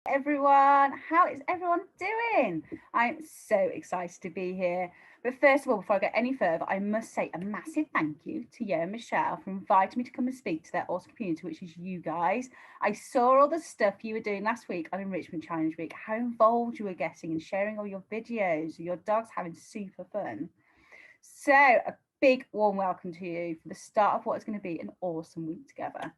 Everyone, how is everyone doing? I'm so excited to be here. But first of all, before I go any further, I must say a massive thank you to Yo and Michelle for inviting me to come and speak to their awesome community, which is you guys. I saw all the stuff you were doing last week on Enrichment Challenge Week, how involved you were getting and sharing all your videos, your dogs having super fun. So, a big warm welcome to you for the start of what is going to be an awesome week together.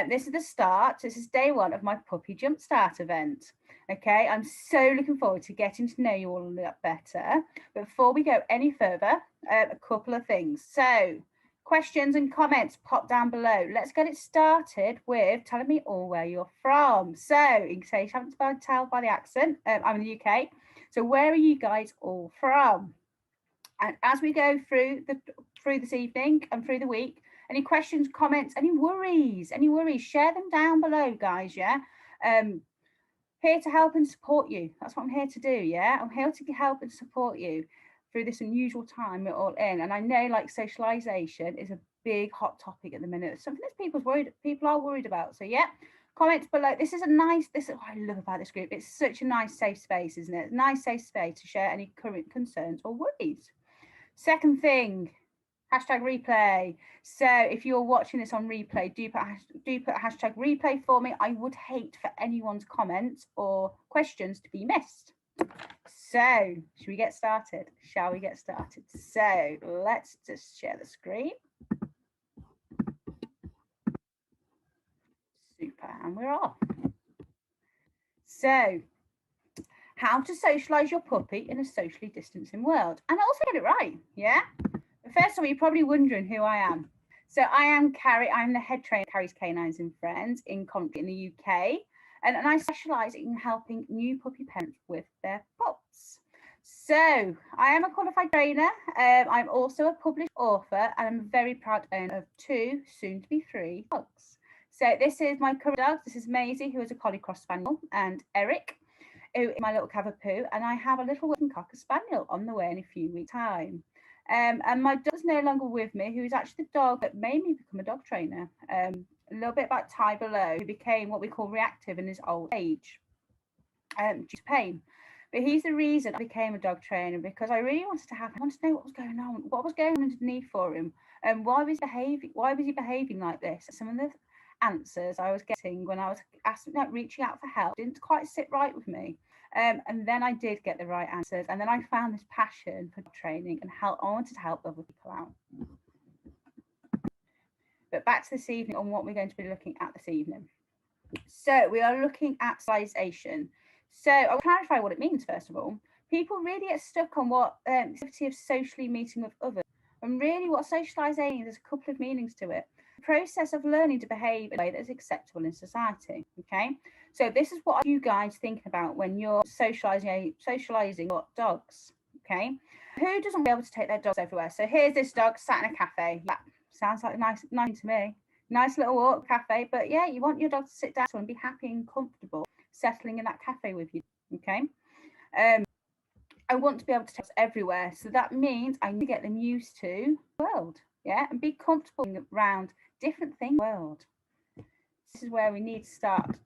This is the start. This is day one of my puppy jumpstart event. Okay, I'm so looking forward to getting to know you all a little better. But before we go any further, a couple of things. So, questions and comments pop down below. Let's get it started with telling me all where you're from. So, in case you haven't tell by the accent, I'm in the UK. So, where are you guys all from? And as we go through this evening and through the week, any questions, comments, any worries, share them down below, guys. Yeah. Here to help and support you. That's what I'm here to do. Yeah. I'm here to help and support you through this unusual time we're all in. And I know like socialization is a big hot topic at the minute. It's something that people are worried about. So yeah, comments below. This is what I love about this group. It's such a nice safe space, isn't it? Nice safe space to share any current concerns or worries. Second thing, hashtag replay. So if you're watching this on replay, do put a hashtag replay for me. I would hate for anyone's comments or questions to be missed. So should we get started? Shall we get started? So let's just share the screen. Super, and we're off. So how to socialize your puppy in a socially distancing world and also get it right, yeah? First of all, you're probably wondering who I am. So I am Carrie. I'm the head trainer of Carrie's Canines and Friends in Coventry in the UK. And I specialise in helping new puppy parents with their pups. So I am a qualified trainer. I'm also a published author and I'm a very proud owner of 2, soon to be 3 dogs. So this is my current dogs. This is Maisie, who is a Collie Cross Spaniel, and Eric, who is my little Cavapoo. And I have a little working Cocker Spaniel on the way in a few weeks' time. And my dog's no longer with me, who is actually the dog that made me become a dog trainer. A little bit about Ty below, who became what we call reactive in his old age due to pain. But he's the reason I became a dog trainer because I really wanted to know what was going on, what was going on underneath for him, and why was he behaving like this? Some of the answers I was getting when I was reaching out for help didn't quite sit right with me. And then I did get the right answers. And then I found this passion for training and I wanted to help other people out. But back to this evening on what we're going to be looking at this evening. So we are looking at socialization. So I'll clarify what it means, first of all. People really get stuck on what the activity of socially meeting with others. And really what socialization is, there's a couple of meanings to it. The process of learning to behave in a way that is acceptable in society. Okay. So this is what you guys thinking about when you're socializing your dogs. Okay. Who doesn't be able to take their dogs everywhere? So here's this dog sat in a cafe. Yeah, sounds like nice to me. Nice little walk cafe. But yeah, you want your dog to sit down and be happy and comfortable settling in that cafe with you. Okay. I want to be able to take everywhere. So that means I need to get them used to the world. Yeah. And be comfortable around different things in the world. This is where we need to start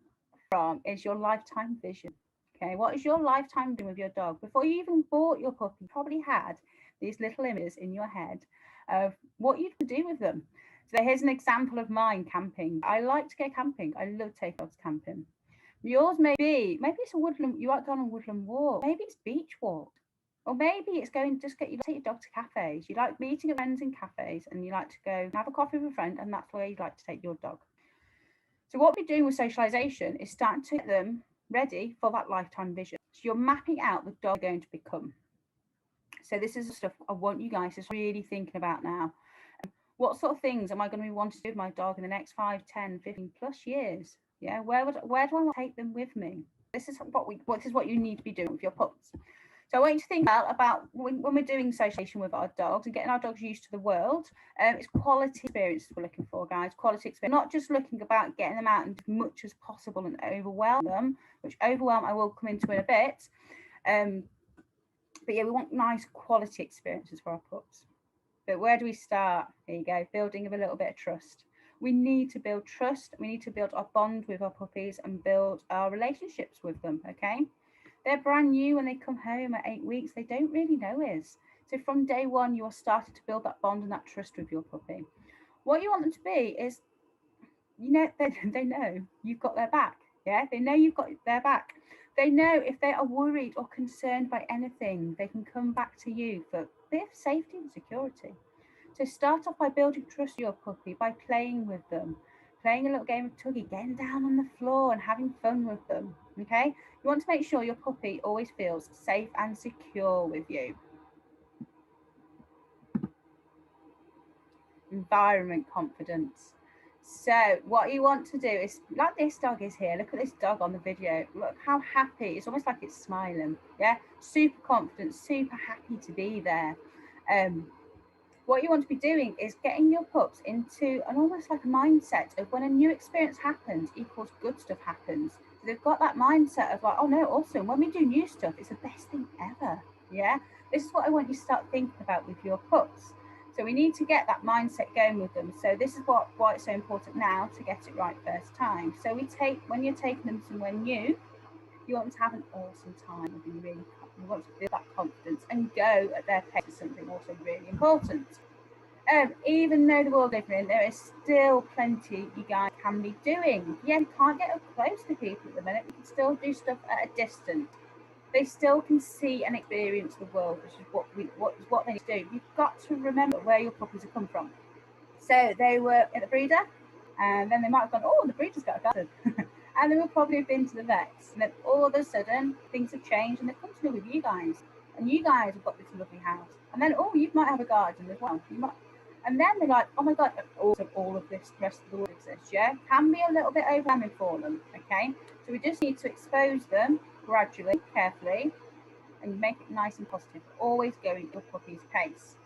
from, is your lifetime vision. Okay, what is your lifetime vision with your dog? Before you even bought your puppy, you probably had these little images in your head of what you'd do with them. So here's an example of mine camping. I like to go camping. I love taking dogs camping. Yours maybe it's a woodland, you like going on a woodland walk. Maybe it's beach walk. Or maybe it's take your dog to cafes. You like meeting friends in cafes and you like to go have a coffee with a friend and that's where you'd like to take your dog. So what we're doing with socialization is starting to get them ready for that lifetime vision. So you're mapping out the dog you're going to become. So this is the stuff I want you guys to really thinking about now. What sort of things am I going to be wanting to do with my dog in the next 5, 10, 15 plus years? Yeah, where do I want to take them with me? This is what you need to be doing with your pups. So I want you to think about when we're doing socialization with our dogs and getting our dogs used to the world. It's quality experiences we're looking for, guys. Quality experience, not just looking about getting them out and as much as possible and overwhelm them, which overwhelm I will come into in a bit. But yeah, we want nice quality experiences for our pups. But where do we start? Here you go, building a little bit of trust. We need to build trust. We need to build our bond with our puppies and build our relationships with them, okay? They're brand new when they come home at 8 weeks. They don't really know us. So from day one, you are starting to build that bond and that trust with your puppy. What you want them to be is, they know you've got their back. Yeah, they know you've got their back. They know if they are worried or concerned by anything, they can come back to you for a bit of safety and security. So start off by building trust with your puppy by playing with them, playing a little game of tuggy, getting down on the floor and having fun with them. Okay, you want to make sure your puppy always feels safe and secure with you. Environment confidence. So what you want to do is, like this dog is here, look at this dog on the video, look how happy, it's almost like it's smiling. Yeah, super confident, super happy to be there. What you want to be doing is getting your pups into an almost like a mindset of when a new experience happens equals good stuff happens. So they've got that mindset of like, oh no, awesome, when we do new stuff, it's the best thing ever. Yeah, this is what I want you to start thinking about with your pups. So we need to get that mindset going with them. So this is why it's so important now to get it right first time. So when you're taking them somewhere new, you want them to have an awesome time. You want to build that confidence and go at their pace is something also really important. Even though the world we're in, there is still plenty you guys can be doing. Yeah, you can't get up close to people at the minute. You can still do stuff at a distance. They still can see and experience the world, which is what they need to do. You've got to remember where your puppies have come from. So they were at the breeder, and then they might have gone, oh, the breeder's got a garden. And they will probably have been to the vets. And then all of a sudden, things have changed and they've come to live with you guys. And you guys have got this lovely house. And then, oh, you might have a garden as well. And then they're like, oh my God, also all of this, the rest of the world exists, yeah? Can be a little bit overwhelming for them, okay? So we just need to expose them gradually, carefully, and make it nice and positive. Always going at your puppy's pace.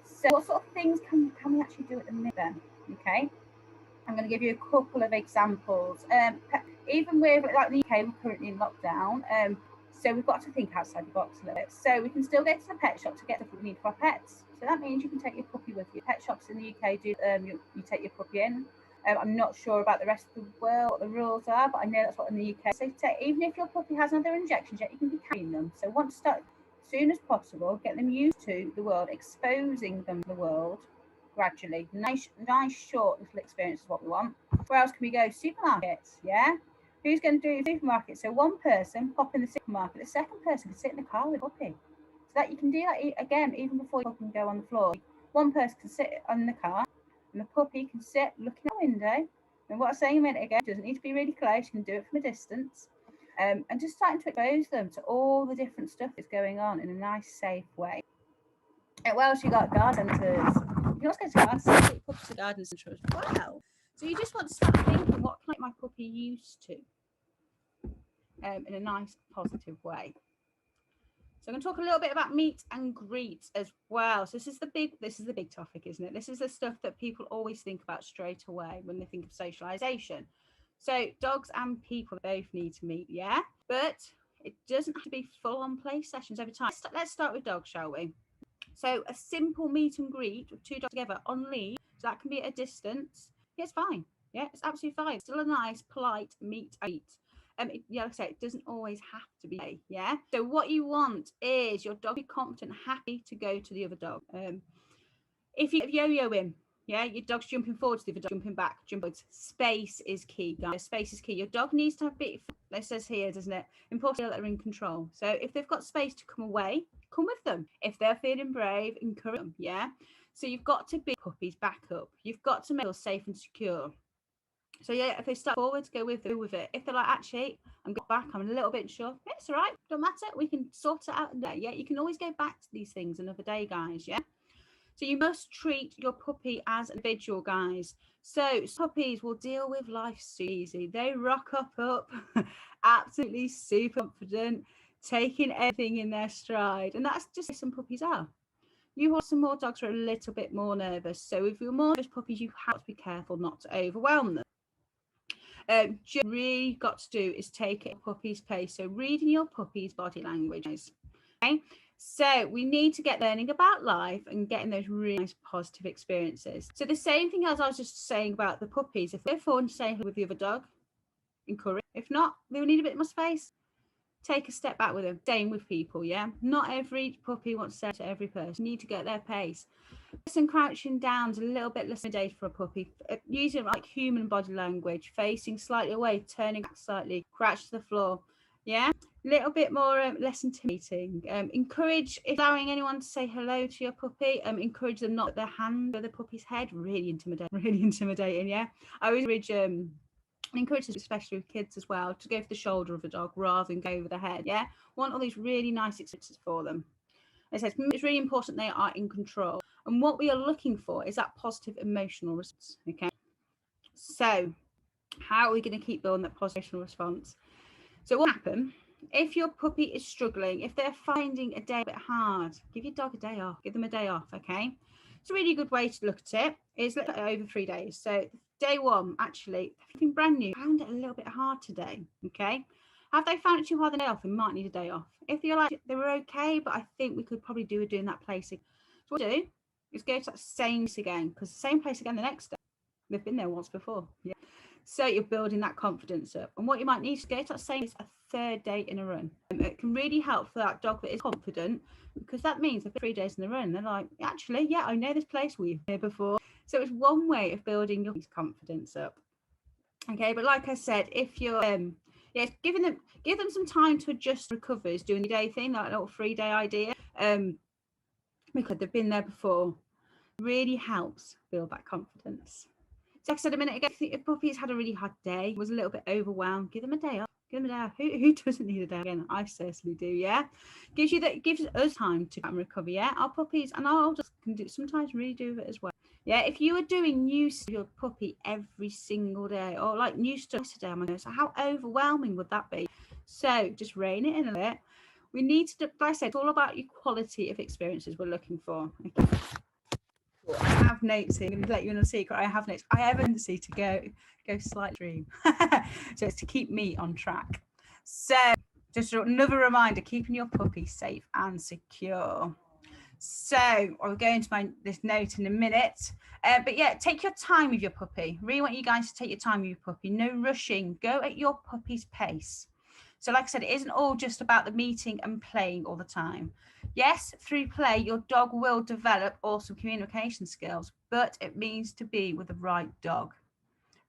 So what sort of things can we actually do at the minute then, okay? I'm going to give you a couple of examples. Even with like the UK, we're currently in lockdown, so we've got to think outside the box a little bit. So we can still go to the pet shop to get stuff we need for our pets. So that means you can take your puppy with you. Pet shops in the UK do you take your puppy in. I'm not sure about the rest of the world, what the rules are, but I know that's what in the UK. So even if your puppy hasn't had their injections yet, you can be carrying them. So want to start as soon as possible, get them used to the world, exposing them to the world gradually. Nice, short little experience is what we want. Where else can we go? Supermarkets, yeah? Who's going to do supermarkets? So one person pop in the supermarket, the second person can sit in the car with a puppy. So that you can do that again, even before your puppy can go on the floor. One person can sit in the car, and the puppy can sit looking out the window. And what I was saying a minute ago, doesn't need to be really close, you can do it from a distance. And just starting to expose them to all the different stuff that's going on in a nice, safe way. And what else you got? Garden tours. You can also go to gardens, take pups to garden centres as well. So you just want to start thinking, what can I make my puppy used to? In a nice, positive way. So I'm going to talk a little bit about meet and greet as well. So this is the big topic, isn't it? This is the stuff that people always think about straight away when they think of socialization. So dogs and people both need to meet, yeah? But it doesn't have to be full-on play sessions over time. Let's start with dogs, shall we? So a simple meet and greet with two dogs together on lead, so that can be at a distance. Yeah, it's fine. Yeah, it's absolutely fine. Still a nice, polite meet and greet. Like I say, it doesn't always have to be. Yeah. So what you want is your dog be confident, happy to go to the other dog. If you yo-yo him, yeah, your dog's jumping forward to the other dog, jumping back, Space is key, guys. Space is key. Your dog needs to have a bit. It says here, doesn't it? Important that they're in control. So if they've got space to come away, come with them. If they're feeling brave, encourage them. Yeah. So you've got to be puppies back up. You've got to make them safe and secure. So yeah, if they start forwards, go with it. If they're like, actually, I'm going back, I'm a little bit unsure. Yeah, it's all right. Don't matter. We can sort it out. Yeah, you can always go back to these things another day, guys. Yeah. So you must treat your puppy as an individual, guys. So puppies will deal with life so easy. They rock up, absolutely super confident, taking everything in their stride. And that's just how some puppies are. You have some more dogs who are a little bit more nervous. So if you're more nervous puppies, you have to be careful not to overwhelm them. Just really got to do is take it at puppy's pace. So reading your puppy's body language, guys. Okay, so we need to get learning about life and getting those really nice positive experiences. So the same thing as I was just saying about the puppies, if they're fun, stay with the other dog, encourage. If not, they will need a bit more space. Take a step back with them. Same with people, yeah? Not every puppy wants to say to every person. You need to get their pace. And crouching down is a little bit less intimidating for a puppy. Using like human body language, facing slightly away, turning back slightly, crouch to the floor. Yeah, a little bit more less intimidating. Encourage, if allowing anyone to say hello to your puppy, encourage them not to put their hand over the puppy's head. Really intimidating. Yeah, I always encourage, especially with kids as well, to go for the shoulder of the dog rather than go over the head. Yeah, want all these really nice experiences for them. As I said, it's really important they are in control. And what we are looking for is that positive emotional response. Okay, so how are we going to keep building that positive emotional response? So what happens if your puppy is struggling, if they're finding a day a bit hard? Give your dog a day off. Give them a day off. Okay, it's a really good way to look at it is look at it over 3 days. So day one, actually, something brand new, found it a little bit hard today. Okay, have they found it too hard the day off? They might need a day off. If you're like, they were okay, but I think we could probably do doing that place again. So what we do is go to that same place again, because the same place again the next day. They've been there once before. Yeah. So you're building that confidence up. And what you might need to go to that same place a 3rd day in a run. It can really help for that dog that is confident, because that means they've 3 days in a run. They're like, actually, yeah, I know this place, we've been here before. So it's one way of building your confidence up. Okay, but like I said, if you're give them some time to adjust recovers, doing the day thing, that little 3-day idea, because they've been there before, really helps build that confidence. So like I said a minute ago, if a puppy's had a really hard day, was a little bit overwhelmed, give them a day off. Give them a day off. Who doesn't need a day? Again, I certainly do. Yeah, gives us time to recover. Yeah, our puppies and our oldest can do sometimes really do it as well. Yeah, if you were doing new stuff with your puppy every single day, or like new stuff yesterday, I'm going to say, how overwhelming would that be? So just rein it in a bit. We need to, like I said, it's all about your quality of experiences we're looking for. Okay. I have notes here. I'm going to let you in a secret. I have notes. I have a tendency to go slightly dream. So it's to keep me on track. So just another reminder, keeping your puppy safe and secure. So I'll go into this note in a minute. But yeah, take your time with your puppy. Really want you guys to take your time with your puppy. No rushing. Go at your puppy's pace. So like I said, it isn't all just about the meeting and playing all the time. Yes, through play, your dog will develop awesome communication skills, but it means to be with the right dog.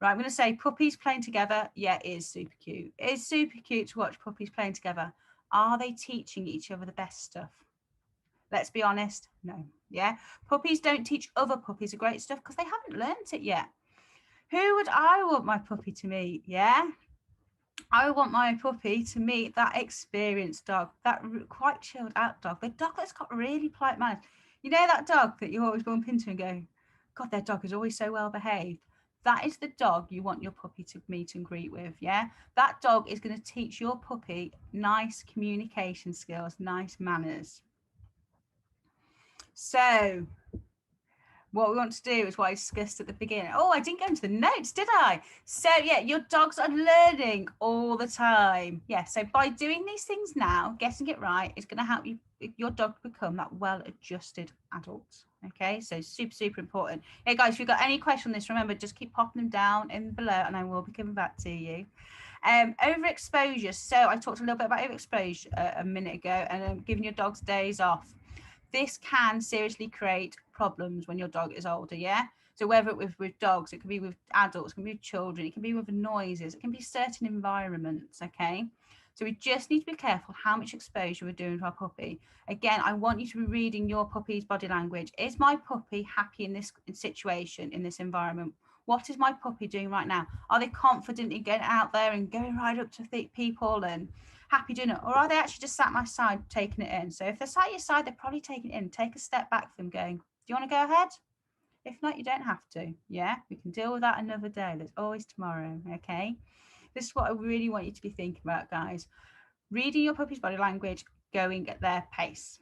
Right, I'm going to say puppies playing together. Yeah, it is super cute. It is super cute to watch puppies playing together. Are they teaching each other the best stuff? Let's be honest, no. Yeah, puppies don't teach other puppies the great stuff because they haven't learned it yet. Who would I want my puppy to meet? Yeah, I want my puppy to meet that experienced dog, that quite chilled out dog, the dog that's got really polite manners. You know that dog that you always bump into and go, God, their dog is always so well behaved. That is the dog you want your puppy to meet and greet with, yeah? That dog is going to teach your puppy nice communication skills, nice manners. So what we want to do is what I discussed at the beginning. Oh, I didn't go into the notes, did I? So yeah, your dogs are learning all the time. Yeah, so by doing these things now, getting it right is going to help your dog become that well-adjusted adult. Okay, so super important. Hey guys, if you've got any question on this, remember, just keep popping them down in below and I will be coming back to you. Overexposure. So I talked a little bit about overexposure a minute ago, and giving your dogs days off. This can seriously create problems when your dog is older, yeah? So whether it was with dogs, it can be with adults, it can be with children, it can be with noises, it can be certain environments, okay? So we just need to be careful how much exposure we're doing to our puppy. Again, I want you to be reading your puppy's body language. Is my puppy happy in this situation, in this environment? What is my puppy doing right now? Are they confident in getting out there and going right up to people and happy doing it, or are they actually just sat my side taking it in? So if they're sat your side, they're probably taking it in. Take a step back from going, do you want to go ahead? If not, you don't have to. Yeah, we can deal with that another day. There's always tomorrow. Okay, this is what I really want you to be thinking about, guys. Reading your puppy's body language, going at their pace.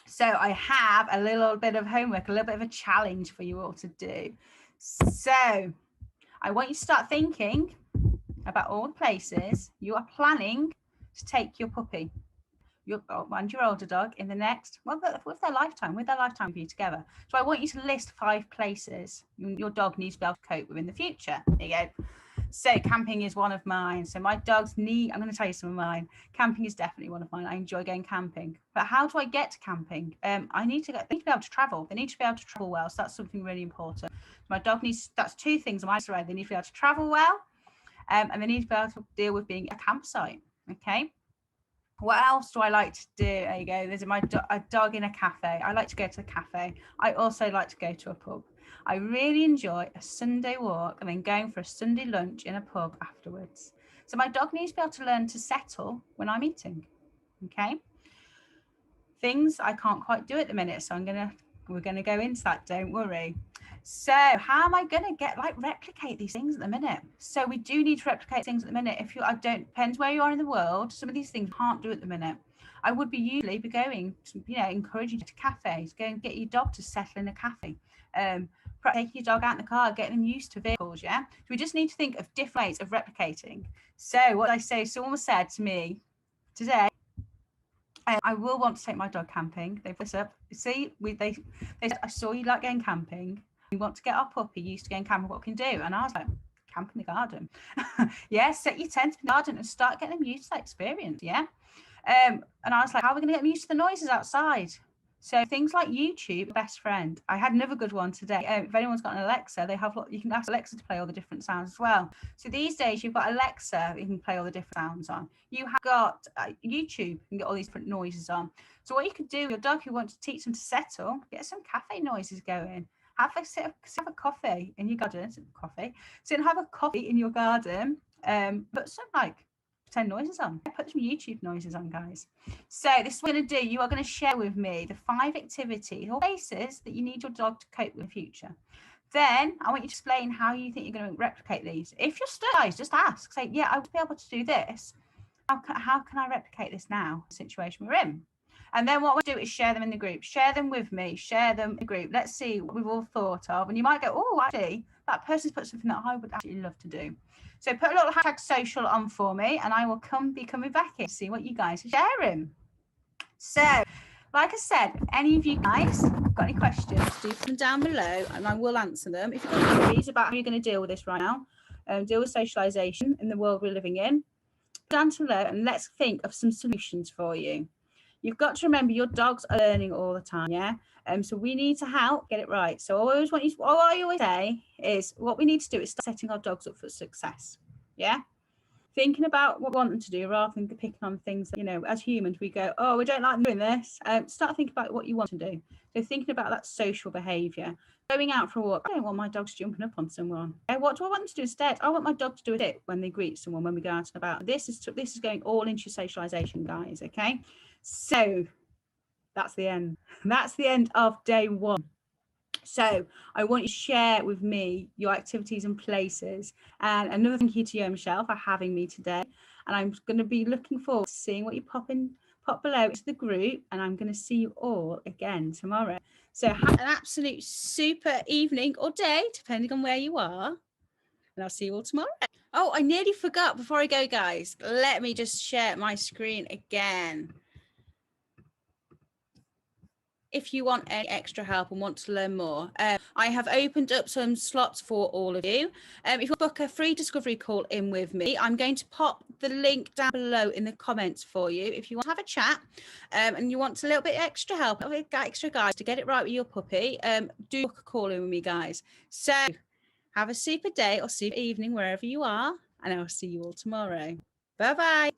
So I have a little bit of homework, a little bit of a challenge for you all to do. So I want you to start thinking about all the places you are planning to take your puppy. and your older dog in the next, well, with their lifetime with you together. So I want you to list 5 places your dog needs to be able to cope with in the future. There you go. So camping is one of mine. So my dogs need, I'm going to tell you some of mine. Camping is definitely one of mine. I enjoy going camping. But how do I get to camping? They need to be able to travel. They need to be able to travel well. So that's something really important. My dog needs, that's 2 things on my side. They need to be able to travel well, and they need to be able to deal with being a campsite. Okay. What else do I like to do? There you go. There's a dog in a cafe. I like to go to a cafe. I also like to go to a pub. I really enjoy a Sunday walk and then going for a Sunday lunch in a pub afterwards. So my dog needs to be able to learn to settle when I'm eating. Okay. Things I can't quite do at the minute. So we're gonna go into that, don't worry. So how am I going to replicate these things at the minute? So we do need to replicate things at the minute. Depends where you are in the world. Some of these things can't do at the minute. I would usually be going to, encouraging you to cafes, go and get your dog to settle in a cafe. Taking your dog out in the car, getting them used to vehicles, yeah? So we just need to think of different ways of replicating. So what I say, someone said to me today, I will want to take my dog camping. They put this up. See, they said, I saw you like going camping. We want to get our puppy used to going camping. What can do? And I was like, camp in the garden. Yeah, set your tent in the garden and start getting them used to that experience. Yeah. And I was like, how are we going to get them used to the noises outside? So things like YouTube, best friend. I had another good one today. If anyone's got an Alexa, you can ask Alexa to play all the different sounds as well. So these days you've got Alexa, you can play all the different sounds on. You have got YouTube, you can get all these different noises on. So what you could do, your dog who wants to teach them to settle, get some cafe noises going. Have a coffee in your garden. Sit and have a coffee in your garden. Put some pretend noises on. Put some YouTube noises on, guys. So this is what we're going to do. You are going to share with me the 5 activities or places that you need your dog to cope with in the future. Then I want you to explain how you think you're going to replicate these. If you're stuck, guys, just ask. Say, yeah, I would be able to do this. How can I replicate this now? The situation we're in. And then what we'll do is share them in the group. Share them with me. Share them in the group. Let's see what we've all thought of. And you might go, oh, actually, that person's put something that I would actually love to do. So put a little hashtag social on for me, and I will be coming back here to see what you guys are sharing. So, like I said, any of you guys got any questions, do put them down below, and I will answer them. If you've got queries about how you're going to deal with this right now, deal with socialization in the world we're living in, put down below, and let's think of some solutions for you. You've got to remember your dogs are learning all the time, yeah? So we need to help get it right. So all I always say is what we need to do is start setting our dogs up for success, yeah? Thinking about what we want them to do rather than picking on things that, as humans, we go, oh, we don't like them doing this. Start thinking about what you want to do. So thinking about that social behaviour. Going out for a walk. I don't want my dogs jumping up on someone. What do I want them to do instead? I want my dog to do a sit when they greet someone, when we go out and about. This is going all into socialisation, guys, okay? So that's the end. That's the end of day 1. So I want you to share with me your activities and places. And another thank you to you, Michelle, for having me today. And I'm going to be looking forward to seeing what you pop below to the group. And I'm going to see you all again tomorrow. So have an absolute super evening or day, depending on where you are. And I'll see you all tomorrow. Oh, I nearly forgot before I go, guys. Let me just share my screen again. If you want any extra help and want to learn more, I have opened up some slots for all of you. If you book a free discovery call in with me, I'm going to pop the link down below in the comments for you. If you want to have a chat and you want a little bit extra help, extra guys to get it right with your puppy, do book a call in with me, guys. So have a super day or super evening wherever you are, and I'll see you all tomorrow. Bye-bye.